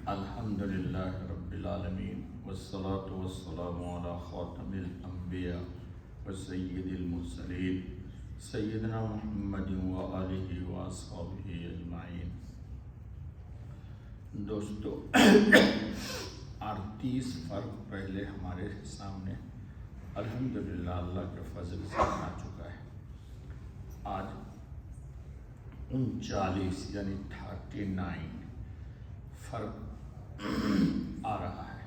الحمد للہ رب العالمین والصلاة والسلام علی خاتم الانبیاء وسید المرسلین سیدنا محمد وآلہ واصحابہ اجمعین۔ دوستو 38 فرق پہلے ہمارے سامنے الحمدللہ اللہ کے فضل سے آ چکا ہے۔ آج 39 یعنی 39 فرق آ رہا ہے۔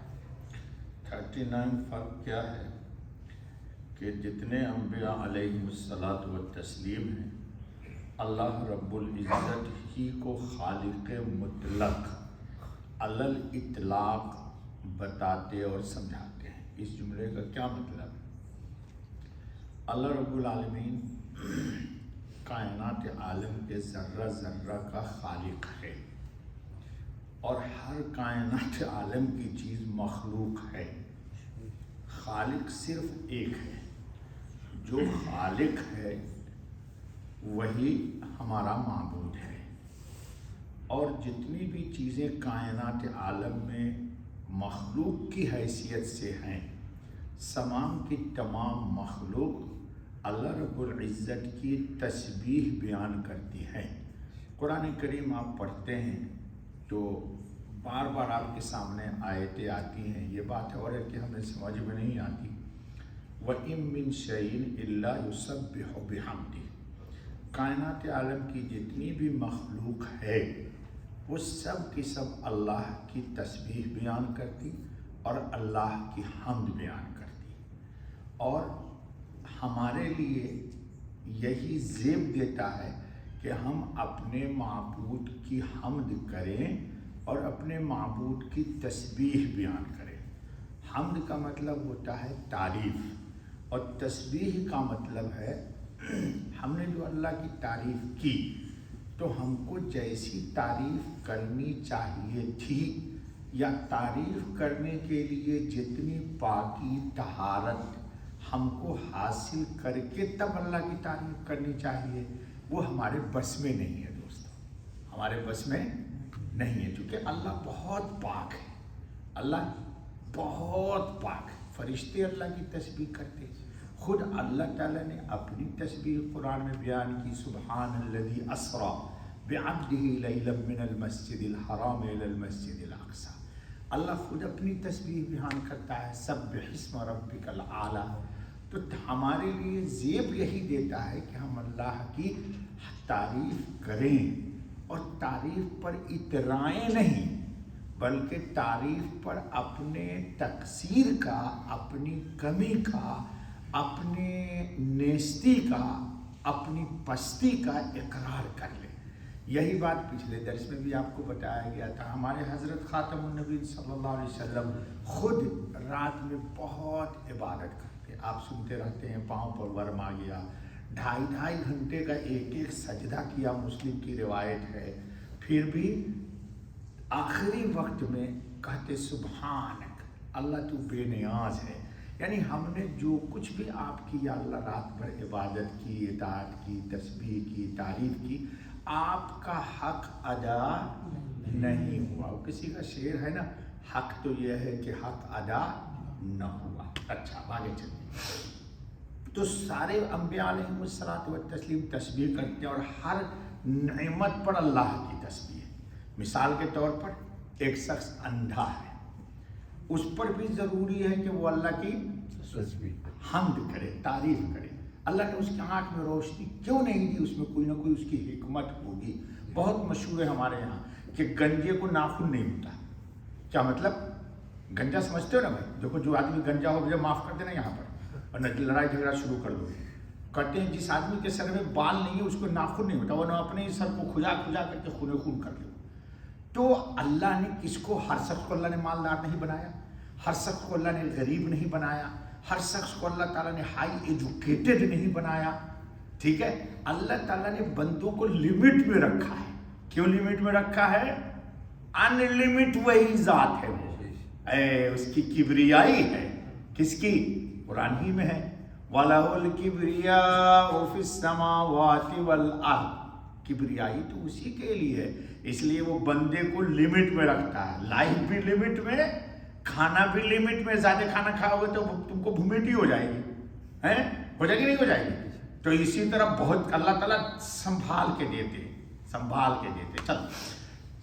39 فرق کیا ہے کہ جتنے انبیاء علیہم الصلاۃ والتسلیم ہیں، اللہ رب العزت ہی کو خالق مطلق علی الاطلاق بتاتے اور سمجھاتے ہیں۔ اس جملے کا کیا مطلب؟ اللہ رب العالمین کائنات عالم کے ذرہ ذرہ کا خالق ہے، اور ہر کائنات عالم کی چیز مخلوق ہے۔ خالق صرف ایک ہے، جو خالق ہے وہی ہمارا معبود ہے، اور جتنی بھی چیزیں کائنات عالم میں مخلوق کی حیثیت سے ہیں، تمام کی تمام مخلوق اللہ رب العزت کی تسبیح بیان کرتی ہے۔ قرآن کریم آپ پڑھتے ہیں تو بار بار آپ کے سامنے آیتیں آتی ہیں۔ یہ بات اور ہے کہ ہمیں سمجھ میں نہیں آتی۔ وَإِن مِّن شَيْءٍ إِلَّا يُسَبِّحُ بِحَمْدِهِ، کائنات عالم کی جتنی بھی مخلوق ہے وہ سب کی سب اللہ کی تسبیح بیان کرتی اور اللہ کی حمد بیان کرتی، اور ہمارے لیے یہی زیب دیتا ہے کہ ہم اپنے معبود کی حمد کریں اور اپنے معبود کی تسبیح بیان کریں۔ حمد کا مطلب ہوتا ہے تعریف، اور تسبیح کا مطلب ہے ہم نے جو اللہ کی تعریف کی تو ہم کو جیسی تعریف کرنی چاہیے تھی، یا تعریف کرنے کے لیے جتنی پاکی طہارت ہم کو حاصل کر کے تب اللہ کی تعریف کرنی چاہیے، وہ ہمارے بس میں نہیں ہے دوستو، ہمارے بس میں نہیں ہے، کیونکہ اللہ بہت پاک ہے۔ اللہ بہت پاک ہے۔ فرشتے اللہ کی تسبیح کرتے، خود اللہ تعالیٰ نے اپنی تسبیح قرآن میں بیان کی۔ سبحان الذی اسریٰ بعبدہ لیلا من المسجد الحرام الی المسجد الاقصی، اللہ خود اپنی تسبیح بیان کرتا ہے۔ سبح اسم ربک الاعلی۔ تو ہمارے لیے زیب یہی دیتا ہے کہ ہم اللہ کی تعریف کریں، اور تعریف پر اترائیں نہیں، بلکہ تعریف پر اپنے تقصیر کا، اپنی کمی کا، اپنے نیستی کا، اپنی پستی کا اقرار کر لیں۔ یہی بات پچھلے درس میں بھی آپ کو بتایا گیا تھا۔ ہمارے حضرت خاتم النبی صلی اللہ علیہ وسلم خود رات میں بہت عبادت کرتے، آپ سنتے رہتے ہیں، پاؤں پر ورم آ گیا، 2.5 گھنٹے کا ایک سجدہ کیا، مسلم کی روایت ہے۔ پھر بھی آخری وقت میں کہتے سبحانک، اللہ تو بے نیاز ہے۔ یعنی ہم نے جو کچھ بھی آپ کی یا اللہ رات بھر عبادت کی، اطاعت کی، تسبیح کی، تعریف کی، آپ کا حق ادا نہیں ہوا۔ وہ کسی کا شعر ہے نا، حق تو یہ ہے کہ حق ادا نہ ہوا۔ اچھا آگے چلیں۔ تو سارے انبیاء علیہم الصلاۃ والتسلیم تسبیح کرتے ہیں، اور ہر نعمت پر اللہ کی تسبیح ہے۔ مثال کے طور پر ایک شخص اندھا ہے، اس پر بھی ضروری ہے کہ وہ اللہ کی حمد کرے، تعریف کرے۔ اللہ نے اس کی آنکھ میں روشنی کیوں نہیں دی؟ اس میں کوئی نہ کوئی اس کی حکمت ہوگی۔ بہت مشہور ہے ہمارے یہاں کہ گنجے کو ناخن نہیں ہوتا۔ کیا مطلب؟ گنجا سمجھتے ہو نا بھائی؟ دیکھو جو آدمی گنجا ہو گیا معاف کر دینا یہاں پر، اور نہ لڑائی جھگڑا شروع کر دو۔ کہتے ہیں جس آدمی کے سر میں بال نہیں ہے اس کو ناخن نہیں ہوتا، وہ اپنے ہی سر کو کھجا کھجا کر کے خونے خون کر لے۔ تو اللہ نے کس کو، ہر شخص کو اللہ نے مالدار نہیں بنایا، ہر شخص کو اللہ نے غریب نہیں بنایا، ہر شخص کو اللہ تعالیٰ نے ہائی ایجوکیٹڈ نہیں بنایا، ٹھیک ہے؟ اللہ تعالیٰ نے بندوں کو لمٹ میں رکھا ہے۔ کیوں لمٹ میں رکھا ہے؟ ان لمٹ وہی ذات ہے، وہ اس کی کبریائی ہے۔ کس کی؟ قرآن ہی میں ہے، وَلَهُ الْكِبْرِيَاءُ فِي السَّمَاوَاتِ وَالْأَرْضِ۔ کبریائی تو اسی کے لیے ہے، اس لیے وہ بندے کو لمٹ میں رکھتا ہے، لائف بھی لمٹ میں، کھانا بھی لمٹ میں۔ زیادہ کھانا کھاؤ گے تو تم کو وومٹ ہی ہو جائے گی، ہو جائے گی نہیں ہو جائے گی؟ تو اسی طرح بہت اللہ تعالیٰ سنبھال کے دیتے، سنبھال کے دیتے۔ چل،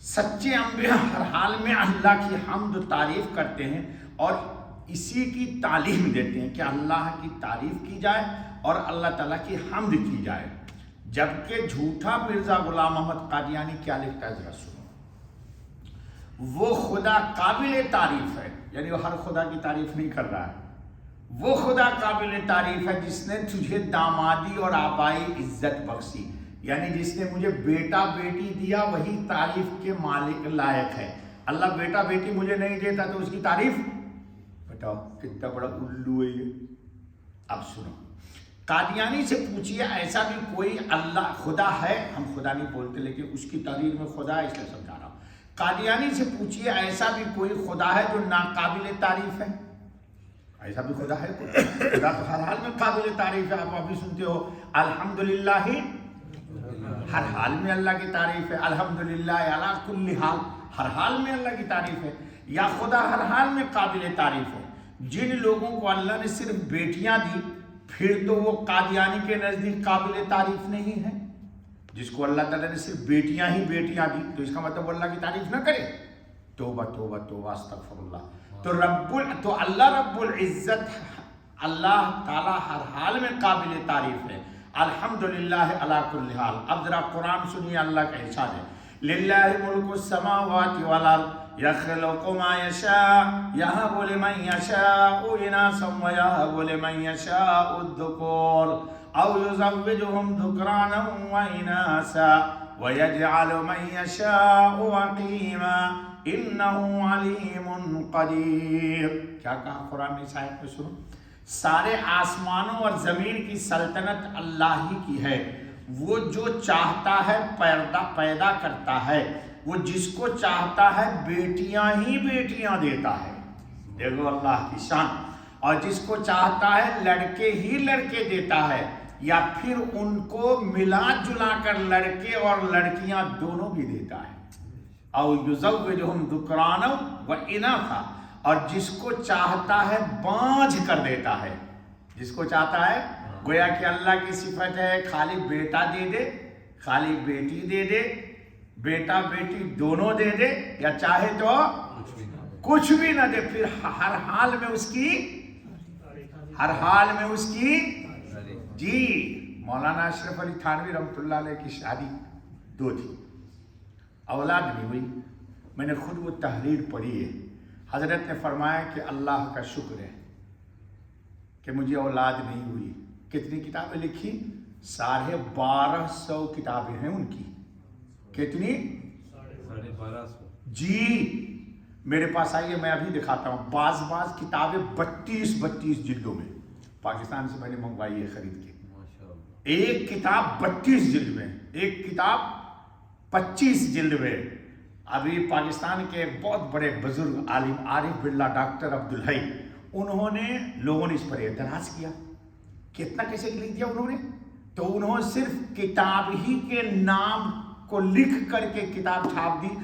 سچے انبیاء ہر حال میں اللہ کی حمد و تعریف کرتے ہیں اور اسی کی تعلیم دیتے ہیں کہ اللہ کی تعریف کی جائے اور اللہ تعالیٰ کی حمد کی جائے۔ جبکہ جھوٹا مرزا غلام احمد قادیانی کیا لکھتا ہے ذرا سنو۔ وہ خدا قابل تعریف ہے، یعنی وہ ہر خدا کی تعریف نہیں کر رہا ہے، وہ خدا قابل تعریف ہے جس نے تجھے دامادی اور آبائی عزت بخشی، یعنی جس نے مجھے بیٹا بیٹی دیا وہی تعریف کے مالک لائق ہے۔ اللہ بیٹا بیٹی مجھے نہیں دیتا تو اس کی تعریف، بتاؤ کتنا بڑا الو ہے یہ۔ اب سنو، قادیانی سے پوچھئے ایسا بھی کوئی اللہ خدا ہے، ہم خدا نہیں بولتے لیکن اس کی تحریر میں خدا ہے اس لیے سمجھا رہا ہوں۔ قادیانی سے پوچھئے ایسا بھی کوئی خدا ہے جو ناقابل تعریف ہے؟ ایسا بھی خدا ہے؟ خدا تو ہر حال میں قابل تعریف ہے۔ آپ ابھی سنتے ہو الحمدللہ، ہر حال میں اللہ کی تعریف ہے، الحمدللہ علی کل حال، ہر حال میں اللہ کی تعریف ہے، یا خدا ہر حال میں قابل تعریف ہے۔ جن لوگوں کو اللہ نے صرف بیٹیاں دی پھر تو وہ قادیانی کے نزدیک قابل تعریف نہیں ہے۔ جس کو اللہ تعالیٰ نے صرف بیٹیاں ہی بیٹیاں دی تو اس کا مطلب اللہ کی تعریف نہ کرے؟ توبہ توبہ توبہ، استغفر اللہ۔ تو اللہ رب العزت، اللہ تعالیٰ ہر حال میں قابل تعریف ہے، الحمدللہ علی کل حال۔ اب ذرا قرآن سنیے، اللہ کا ارشاد ہے للہ ملک السماوات والارض یخلق ما یشاء یہب لمن یشاء اناثا ویہب لمن یشاء الذکور او یزوجہم ذکرانا واناثا ویجعل من یشاء عقیما انہ علیم قدیر۔ کیا کہا قرآن نے اس آیت میں؟ سنو، سارے آسمانوں اور زمین کی سلطنت اللہ ہی کی ہے، وہ جو چاہتا ہے پیدا کرتا ہے، وہ جس کو چاہتا ہے بیٹیاں ہی بیٹیاں دیتا ہے، دیکھو اللہ کی شان، اور جس کو چاہتا ہے لڑکے ہی لڑکے دیتا ہے، یا پھر ان کو ملا جلا کر لڑکے اور لڑکیاں دونوں بھی دیتا ہے، او یزوجہم ذکرانا و اناثا، اور جس کو چاہتا ہے بانجھ کر دیتا ہے، جس کو چاہتا ہے، گویا کہ اللہ کی صفت ہے خالی بیٹا دے دے، خالی بیٹی دے دے، بیٹا بیٹی دونوں دے دے، یا چاہے تو کچھ بھی نہ دے، پھر ہر حال میں اس کی، ہر حال میں اس کی۔ جی مولانا اشرف علی تھانوی رحمۃ اللہ علیہ کی شادی 2 تھی، اولاد نہیں ہوئی، میں نے خود وہ تحریر پڑھی ہے۔ حضرت نے فرمایا کہ اللہ کا شکر ہے کہ مجھے اولاد نہیں ہوئی۔ کتنی کتابیں لکھی؟ 1250 کتابیں ہیں ان کی۔ کتنی؟ 1250۔ جی میرے پاس آئیے، میں ابھی دکھاتا ہوں۔ بعض کتابیں 32 جلدوں میں، پاکستان سے میں نے منگوائی ہے خرید کے۔ ایک کتاب 32 جلد میں، ایک کتاب 25 جلد میں۔ ابھی پاکستان کے بہت بڑے بزرگ عالم عارف باللہ ڈاکٹر عبدالحی، انہوں نے، لوگوں نے اس پر اعتراض کیا کہ اتنا کیسے لکھ دیا انہوں نے؟ تو انہوں نے صرف کتاب ہی کے نام کو لکھ کر کے کتاب چھاپ دی۔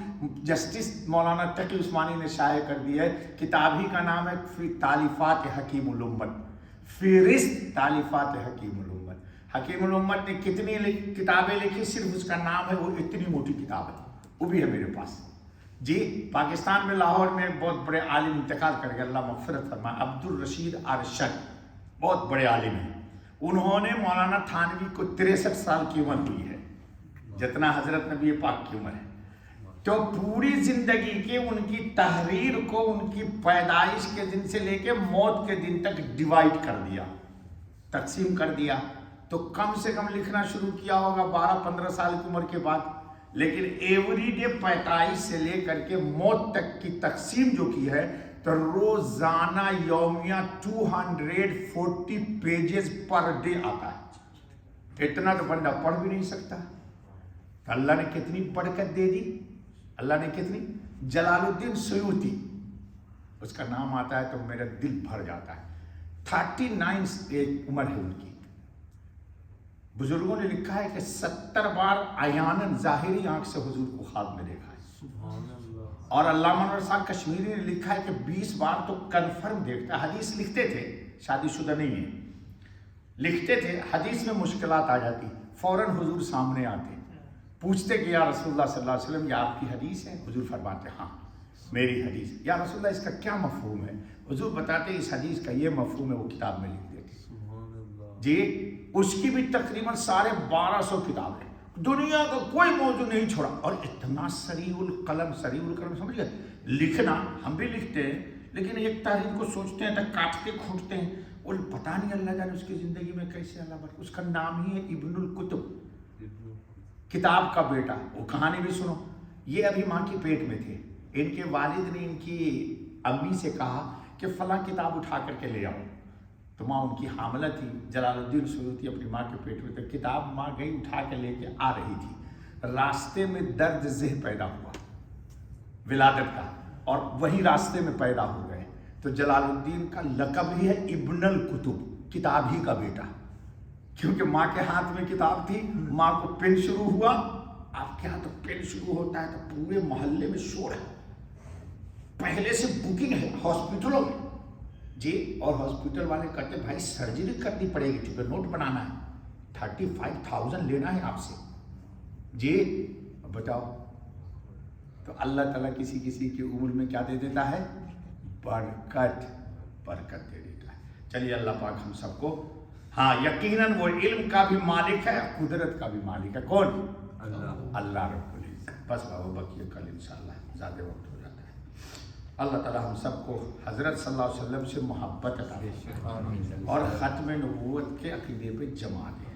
جسٹس مولانا تقی عثمانی نے شائع کر دیا ہے، کتاب ہی کا نام ہے فی تالیفات حکیم الامت، فہرست تالیفات حکیم الامت۔ حکیم الامت نے کتنی کتابیں لکھی، صرف اس کا نام ہے، وہ اتنی موٹی کتاب ہے، وہ بھی ہے میرے پاس۔ جی پاکستان میں لاہور میں بہت بڑے عالم انتقال کر گئے، اللہ مغفرت فرمائے، عبدالرشید ارشد، بہت بڑے عالم ہیں۔ انہوں نے مولانا تھانوی کو 63 سال کی عمر ہوئی ہے، جتنا حضرت نبی پاک کی عمر ہے۔ تو پوری زندگی کے ان کی تحریر کو ان کی پیدائش کے دن سے لے کے موت کے دن تک ڈیوائیڈ کر دیا، تقسیم کر دیا۔ تو کم سے کم لکھنا شروع کیا ہوگا 12-15 سال کی عمر کے بعد، لیکن ایوری ڈے پیدائش سے لے کر کے موت تک کی تقسیم جو کی ہے، تو روزانہ یومیہ 240 پیجز پر ڈے آتا ہے۔ اتنا تو بندہ پڑھ بھی نہیں سکتا۔ اللہ نے کتنی برکت دے دی، اللہ نے کتنی۔ جلال الدین سیوطی اس کا نام آتا ہے تو میرا دل بھر جاتا ہے۔ 39 عمر ہے ان کی، بزرگوں نے لکھا ہے کہ 70 بار عیاناً ظاہری آنکھ سے حضور کو خواب میں دیکھا ہے. اور علامہ انور صاحب کشمیری نے لکھا ہے کہ 20 بار تو کنفرم دیکھتا ہے. حدیث لکھتے تھے، شادی شدہ نہیں ہے، لکھتے تھے، حدیث میں مشکلات آ جاتی، فوراً حضور سامنے آتے، پوچھتے کہ یا رسول اللہ صلی اللہ علیہ وسلم یہ آپ کی حدیث ہے؟ حضور فرماتے ہاں میری حدیث. یا رسول اللہ اس کا کیا مفہوم ہے؟ حضور بتاتے اس حدیث کا یہ مفہوم ہے، وہ کتاب میں لکھ دیتے جی. اس کی بھی تقریباً 1250 کتابیں، دنیا کا کوئی موضوع نہیں چھوڑا. اور اتنا سریع القلم سمجھ گئے. لکھنا ہم بھی لکھتے ہیں، لیکن ایک تحریر کو سوچتے ہیں تو کاٹتے کھوٹتے ہیں، اور پتہ نہیں اللہ جانے اس کی زندگی میں کیسے اللہ بڑھ. اس کا نام ہی ہے ابن الکتب، کتاب کا بیٹا. وہ کہانی بھی سنو. یہ ابھی ماں کے پیٹ میں تھے، ان کے والد نے ان کی امی سے کہا کہ فلاں کتاب اٹھا کر کے لے آؤ. تو ماں ان کی حاملہ تھی، جلال الدین سیوطی اپنی ماں کے پیٹ میں تھے. کتاب ماں گئی اٹھا کے لے کے آ رہی تھی، راستے میں درد ذہ پیدا ہوا ولادت کا، اور وہی راستے میں پیدا ہو گئے. تو جلال الدین کا لقب ہی ہے ابن الکتب، کتاب ہی کا بیٹا، کیونکہ ماں کے ہاتھ میں کتاب تھی. ماں کو پین شروع ہوا. آپ کے ہاں تو پین شروع ہوتا ہے تو پورے محلے میں شور ہے، پہلے سے بکنگ ہے ہاسپٹلوں میں جی. اور ہاسپٹل والے کہتے بھائی سرجری کرنی پڑے گی چونکہ نوٹ بنانا ہے، 35,000 لینا ہے آپ سے جی. بتاؤ. تو اللہ تعالیٰ کسی کی عمر میں کیا دے دیتا ہے؟ برکت دے دیتا ہے. چلیے اللہ پاک ہم سب کو، ہاں یقیناً وہ علم کا بھی مالک ہے، قدرت کا بھی مالک ہے. کون؟ اللہ رب العزت. بس بابا بقیہ کل انشاءاللہ زیادہ وقت ہو جاتا ہے. اللہ تعالیٰ ہم سب کو حضرت صلی اللہ علیہ وسلم سے محبت عطا فرمائے اور ختم نبوت کے عقیدے پہ جما دے.